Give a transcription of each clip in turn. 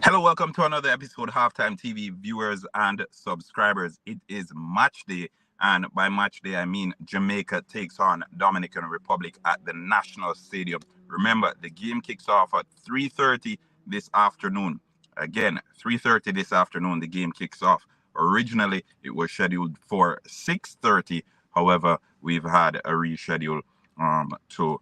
Hello, welcome to another episode, Halftime TV viewers and subscribers. It is match day, and by match day, I mean Jamaica takes on Dominican Republic at the National Stadium. Remember, the game kicks off at 3:30 this afternoon. Again, 3:30 this afternoon, the game kicks off. Originally, it was scheduled for 6:30. However, we've had a reschedule to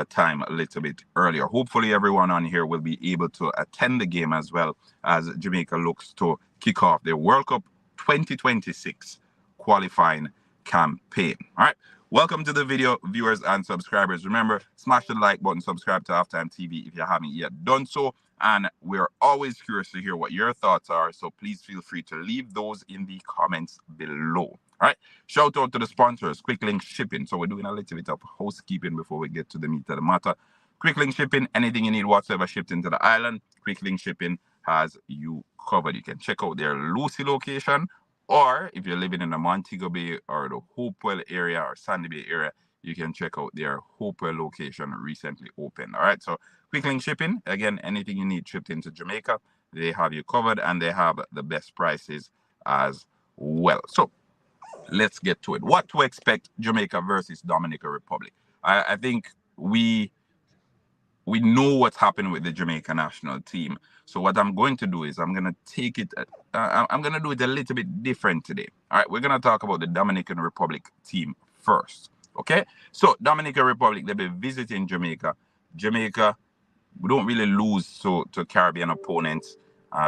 time a little bit earlier. Hopefully, everyone on here will be able to attend the game as well as Jamaica looks to kick off their World Cup 2026 qualifying campaign. All right. Welcome to the video, viewers and subscribers. Remember, smash the like button, subscribe to Halftime TV if you haven't yet done so. And we're always curious to hear what your thoughts are. So please feel free to leave those in the comments below. All right. Shout out to the sponsors, Quick Link Shipping. So we're doing a little bit of housekeeping before we get to the meat of the matter. Quick Link Shipping, anything you need whatsoever shipped into the island, Quick Link Shipping has you covered. You can check out their Lucy location, or if you're living in the Montego Bay or the Hopewell area or Sandy Bay area, you can check out their Hopewell location recently opened. All right. So Quick Link Shipping, again, anything you need shipped into Jamaica, they have you covered, and they have the best prices as well. So let's get to it. What to expect Jamaica versus Dominican Republic? I think we know what's happened with the Jamaica national team. So what I'm going to do is I'm going to take it, I'm going to do it a little bit different today. All right, we're going to talk about the Dominican Republic team first. Okay, so Dominican Republic, they'll be visiting Jamaica. Jamaica, we don't really lose to Caribbean opponents,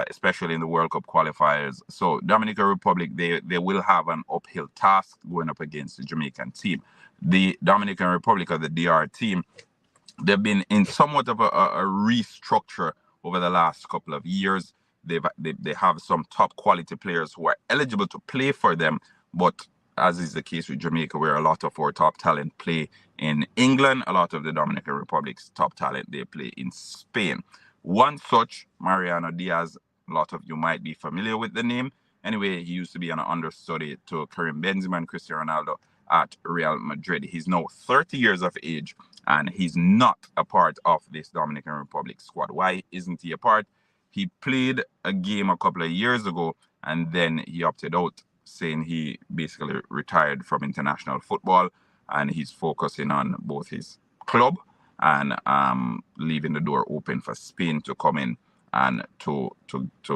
especially in the World Cup qualifiers. So Dominican Republic, they will have an uphill task going up against the Jamaican team. The Dominican Republic, or the DR team, they've been in somewhat of a restructure over the last couple of years. They have some top quality players who are eligible to play for them, but as is the case with Jamaica, where a lot of our top talent play in England, a lot of the Dominican Republic's top talent, they play in Spain. One such, Mariano Diaz, a lot of you might be familiar with the name. Anyway, he used to be an understudy to Karim Benzema and Cristiano Ronaldo at Real Madrid. He's now 30 years of age, and he's not a part of this Dominican Republic squad. Why isn't he a part? He played a game a couple of years ago, and then he opted out, saying he basically retired from international football, and he's focusing on both his club and leaving the door open for Spain to come in and to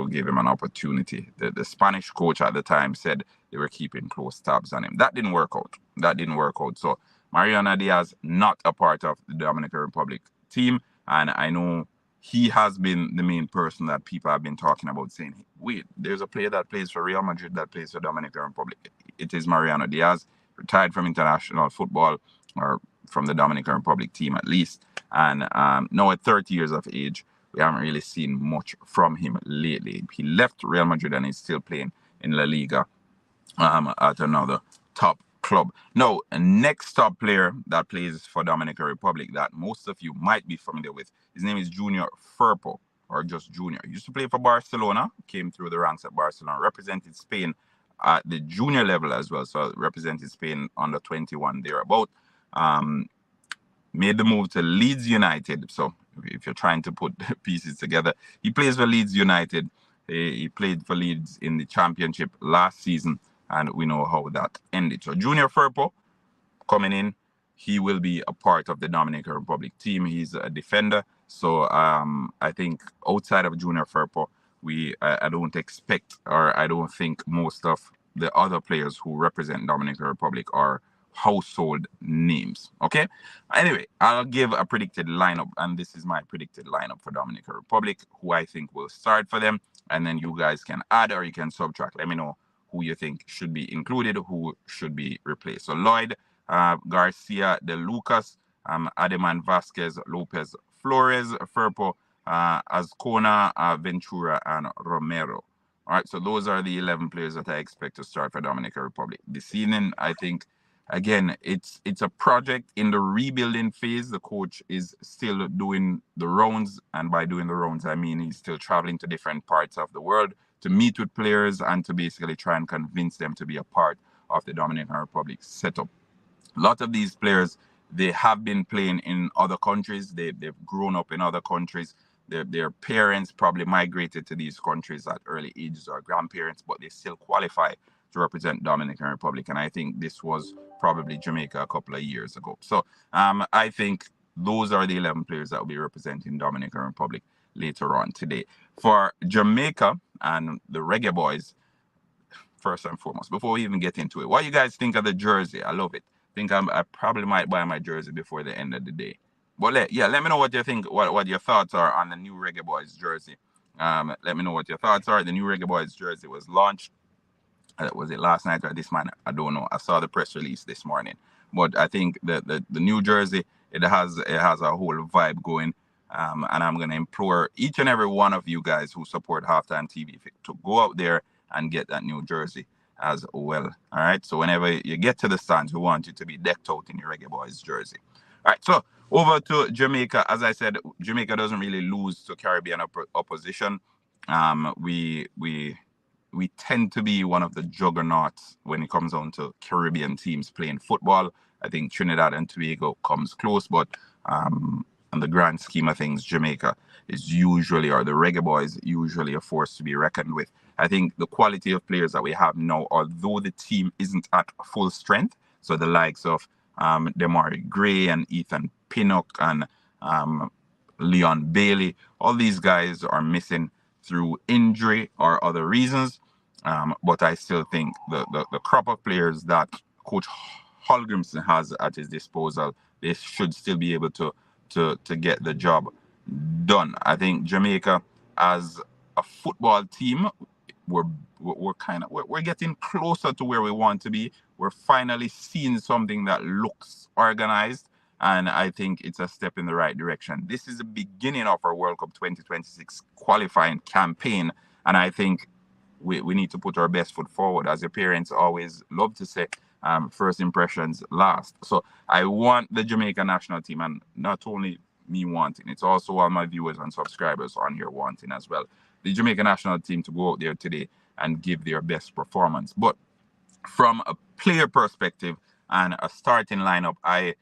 give him an opportunity. The Spanish coach at the time said they were keeping close tabs on him. That didn't work out. So Mariano Diaz, not a part of the Dominican Republic team, and I know he has been the main person that people have been talking about, saying, wait, there's a player that plays for Real Madrid that plays for Dominican Republic. It is Mariano Diaz, retired from international football, or from the Dominican Republic team at least. And now at 30 years of age, we haven't really seen much from him lately. He left Real Madrid and he's still playing in La Liga at another top club. Now, next top player that plays for Dominican Republic that most of you might be familiar with, his name is Junior Firpo, or just Junior. He used to play for Barcelona, came through the ranks at Barcelona, represented Spain at the junior level as well, so represented Spain under 21 thereabout. Made the move to Leeds United. So if you're trying to put pieces together, he plays for Leeds United. He played for Leeds in the championship last season, and we know how that ended. So Junior Firpo coming in, he will be a part of the Dominican Republic team. He's a defender. So I think outside of Junior Firpo, I don't expect, or I don't think most of the other players who represent Dominican Republic are household names. Okay. Anyway, I'll give a predicted lineup, and this is my predicted lineup for Dominican Republic, who I think will start for them, and then you guys can add or you can subtract. Let me know who you think should be included, who should be replaced. So Lloyd, Garcia, De Lucas, Ademan, Vasquez, Lopez, Flores, Firpo, Azcona, Ventura, and Romero. All right, so those are the 11 players that I expect to start for Dominican Republic this evening. I think, again, it's a project in the rebuilding phase. The coach is still doing the rounds, and by doing the rounds, I mean he's still traveling to different parts of the world to meet with players and to basically try and convince them to be a part of the Dominican Republic setup. A lot of these players, they have been playing in other countries. They've grown up in other countries. their parents probably migrated to these countries at early ages, or grandparents, but they still qualify to represent Dominican Republic. And I think this was probably Jamaica a couple of years ago. So I think those are the 11 players that will be representing Dominican Republic later on today. For Jamaica and the Reggaeboyz, first and foremost, before we even get into it, what you guys think of the jersey? I love it. I probably might buy my jersey before the end of the day. But let me know what you think, what your thoughts are on the new Reggaeboyz jersey. Let me know what your thoughts are. The new Reggaeboyz jersey was launched. Was it last night or this morning? I don't know. I saw the press release this morning. But I think the new jersey, it has a whole vibe going. And I'm going to implore each and every one of you guys who support Halftime TV to go out there and get that new jersey as well. All right. So whenever you get to the stands, we want you to be decked out in your Reggaeboyz jersey. All right. So over to Jamaica. As I said, Jamaica doesn't really lose to Caribbean opposition. We tend to be one of the juggernauts when it comes down to Caribbean teams playing football. I think Trinidad and Tobago comes close, but in the grand scheme of things, Jamaica is usually, or the Reggaeboyz, usually a force to be reckoned with. I think the quality of players that we have now, although the team isn't at full strength, so the likes of Demari Gray and Ethan Pinnock and Leon Bailey, all these guys are missing through injury or other reasons. But I still think the crop of players that Coach Holgrimson has at his disposal, they should still be able to get the job done. I think Jamaica, as a football team, we're getting closer to where we want to be. We're finally seeing something that looks organized, and I think it's a step in the right direction. This is the beginning of our World Cup 2026 qualifying campaign, and I think we need to put our best foot forward. As your parents always love to say, first impressions last. So I want the Jamaica national team, and not only me wanting, it's also all my viewers and subscribers on here wanting as well, the Jamaica national team to go out there today and give their best performance. But from a player perspective and a starting lineup, I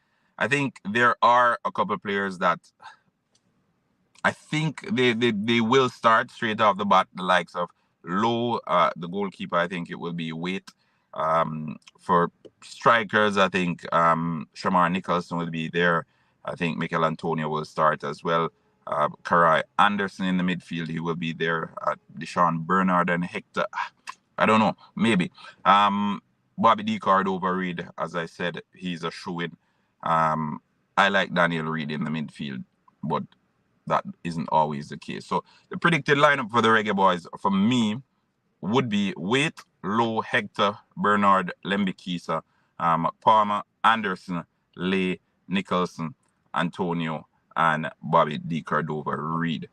think there are a couple of players that I think they will start straight off the bat. The likes of Lowe, the goalkeeper, I think it will be Waite. For strikers, I think Shamar Nicholson will be there. I think Mikel Antonio will start as well. Karai Anderson in the midfield, he will be there. Deshaun Bernard and Hector, I don't know, maybe. Bobby D. Cordova-Reid, as I said, he's a shoe-in. I like Daniel Reid in the midfield, but that isn't always the case. So the predicted lineup for the Reggaeboyz, for me, would be Waite, Lowe, Hector, Bernard, Lembikisa, Palmer, Anderson, Lay, Nicholson, Antonio, and Bobby D. Cordova-Reid.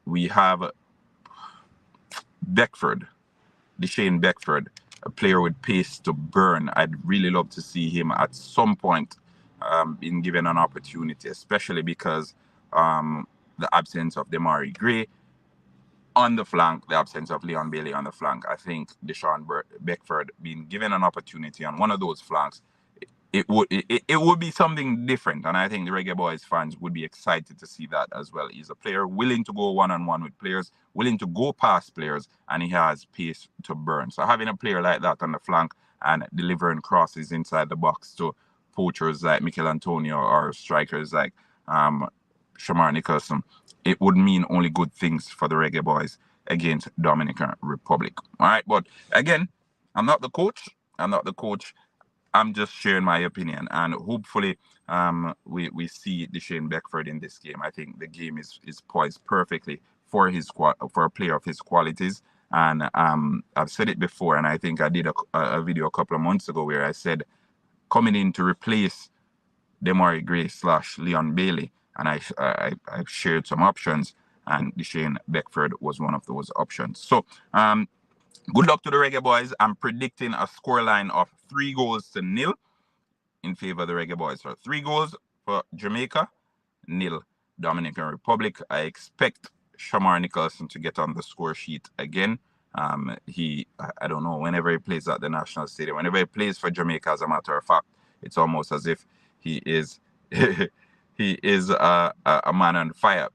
We have Beckford, Deshane Beckford, a player with pace to burn. I'd really love to see him at some point being given an opportunity, especially because the absence of Demari Gray on the flank, the absence of Leon Bailey on the flank. I think Deshaun Beckford being given an opportunity on one of those flanks, it would be something different, and I think the Reggaeboyz fans would be excited to see that as well. He's a player willing to go one-on-one with players, willing to go past players, and he has pace to burn. So having a player like that on the flank and delivering crosses inside the box to poachers like Mikel Antonio or strikers like Shamar Nicholson, it would mean only good things for the Reggaeboyz against Dominican Republic. All right, but again, I'm not the coach. I'm just sharing my opinion, and hopefully we see Deshane Beckford in this game. I think the game is poised perfectly for a player of his qualities. And I've said it before, and I think I did a video a couple of months ago where I said coming in to replace Demari Gray / Leon Bailey, and I shared some options, and Deshane Beckford was one of those options. So good luck to the Reggaeboyz. I'm predicting a scoreline of 3-0 in favor of the Reggaeboyz. So 3 goals for Jamaica, 0 Dominican Republic. I expect Shamar Nicholson to get on the score sheet again. I don't know, whenever he plays at the National Stadium, whenever he plays for Jamaica, as a matter of fact, it's almost as if he is he is a man on fire.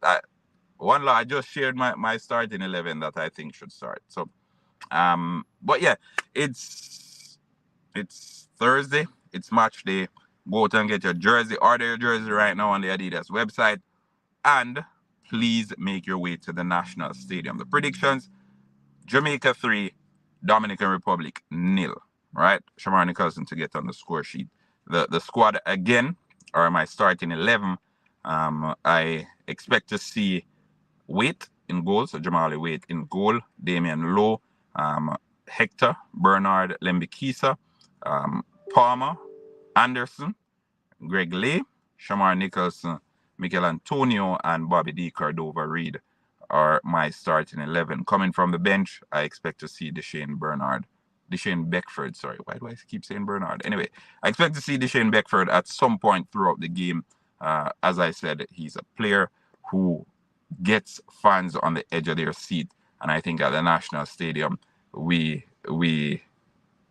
one law. I just shared my starting 11 that I think should start. So, but yeah, it's Thursday. It's match day. Go out and get your jersey. Order your jersey right now on the Adidas website, and please make your way to the National Stadium. The predictions: Jamaica 3, Dominican Republic 0. Right, Shamar Nicholson to get on the score sheet. The squad again, or my starting 11. I expect to see Waite in goal, so Jamali Waite in goal, Damian Lowe, Hector, Bernard Lembikisa, Palmer, Anderson, Greg Lee, Shamar Nicholson, Michael Antonio, and Bobby D. Cordova Reed are my starting 11. Coming from the bench, I expect to see Deshane Beckford, sorry. Why do I keep saying Bernard? Anyway, I expect to see Deshane Beckford at some point throughout the game. As I said, he's a player who gets fans on the edge of their seat, and I think at the National Stadium, we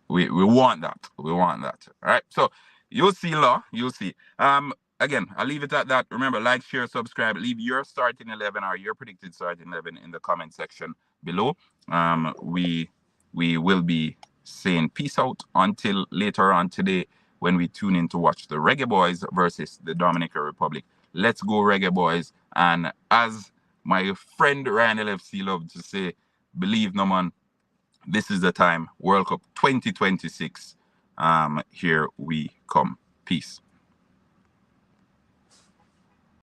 want that. We want that. All right. So you'll see, Law. You'll see. Again, I'll leave it at that. Remember, like, share, subscribe. Leave your starting 11 or your predicted starting 11 in the comment section below. We will be saying peace out until later on today when we tune in to watch the reggaeboyz versus the Dominican Republic. Let's go, reggaeboyz. And as my friend Ryan LFC loved to say, believe no man, this is the time. World Cup 2026. Here we come. Peace.